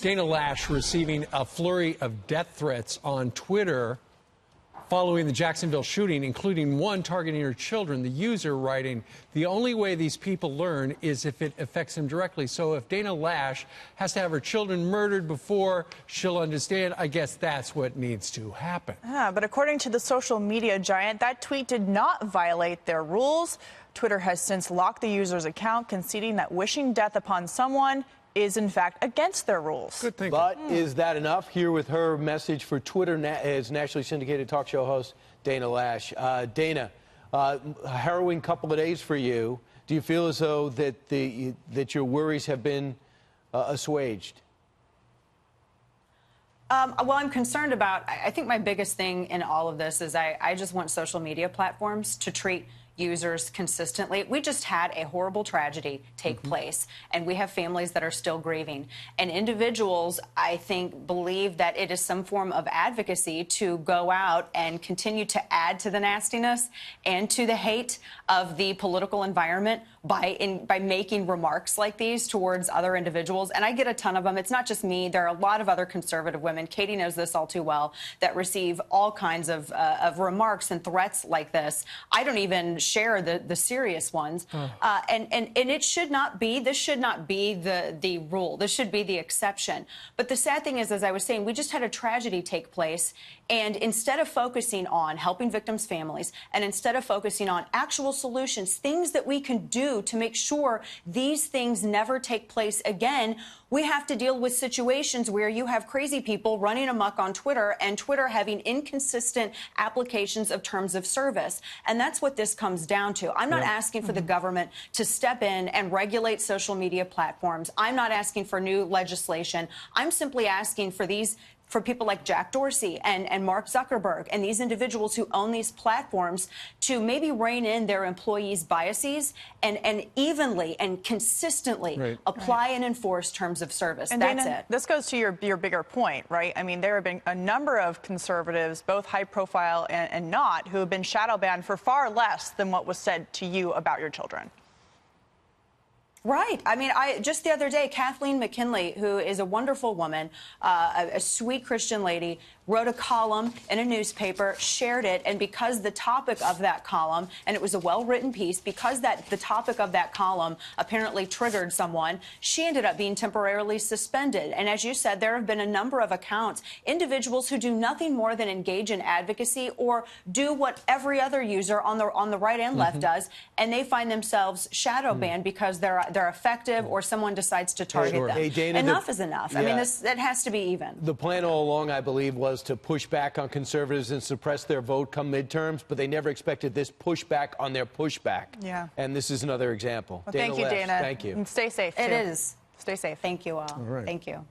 Dana Loesch receiving a flurry of death threats on Twitter following the Jacksonville shooting, including one targeting her children. The user writing, "The only way these people learn is if it affects them directly." So if Dana Loesch has to have her children murdered before she'll understand, I guess that's what needs to happen. Yeah, but according to the social media giant, that tweet did not violate their rules. Twitter has since locked the user's account, conceding that wishing death upon someone is in fact against their rules. Good thinking. But is that enough? Here with her message for Twitter is nationally syndicated talk show host Dana Loesch. Dana, a harrowing couple of days for you. Do you feel as though that your worries have been assuaged? Well, I'm concerned about, I think my biggest thing in all of this is I just want social media platforms to treat users consistently. We just had a horrible tragedy take place, and we have families that are still grieving. And individuals, I think, believe that it is some form of advocacy to go out and continue to add to the nastiness and to the hate of the political environment by making remarks like these towards other individuals. And I get a ton of them. It's not just me. There are a lot of other conservative women, Katie knows this all too well, that receive all kinds of remarks and threats like this. I don't even share the serious ones. And it should not be, this should not be the rule. This should be the exception. But the sad thing is, as I was saying, we just had a tragedy take place. And instead of focusing on helping victims' families, and instead of focusing on actual solutions, things that we can do to make sure these things never take place again, we have to deal with situations where you have crazy people running amok on Twitter, and Twitter having inconsistent applications of terms of service. And that's what this comes down to. I'm not asking for the government to step in and regulate social media platforms. I'm not asking for new legislation. I'm simply asking for people like Jack Dorsey and Mark Zuckerberg and these individuals who own these platforms to maybe rein in their employees' biases and evenly and consistently apply and enforce terms of service. And that's Dana, it. This goes to your bigger point, right? I mean, there have been a number of conservatives, both high profile and not, who have been shadow banned for far less than what was said to you about your children. Right. I mean, just the other day, Kathleen McKinley, who is a wonderful woman, a sweet Christian lady, wrote a column in a newspaper, shared it, and because the topic of that column, and it was a well-written piece, because the topic of that column apparently triggered someone, she ended up being temporarily suspended. And as you said, there have been a number of accounts, individuals who do nothing more than engage in advocacy or do what every other user on the right and left does, and they find themselves shadow banned because they're effective or someone decides to target them. Hey, Dana, enough is enough. I mean, it has to be even. The plan all along, I believe, was to push back on conservatives and suppress their vote come midterms, but they never expected this pushback on their pushback. Yeah. And this is another example. Well, Dana thank you, Loesch, Dana. thank you. And stay safe, too. It is. Stay safe. Thank you all. All right. Thank you.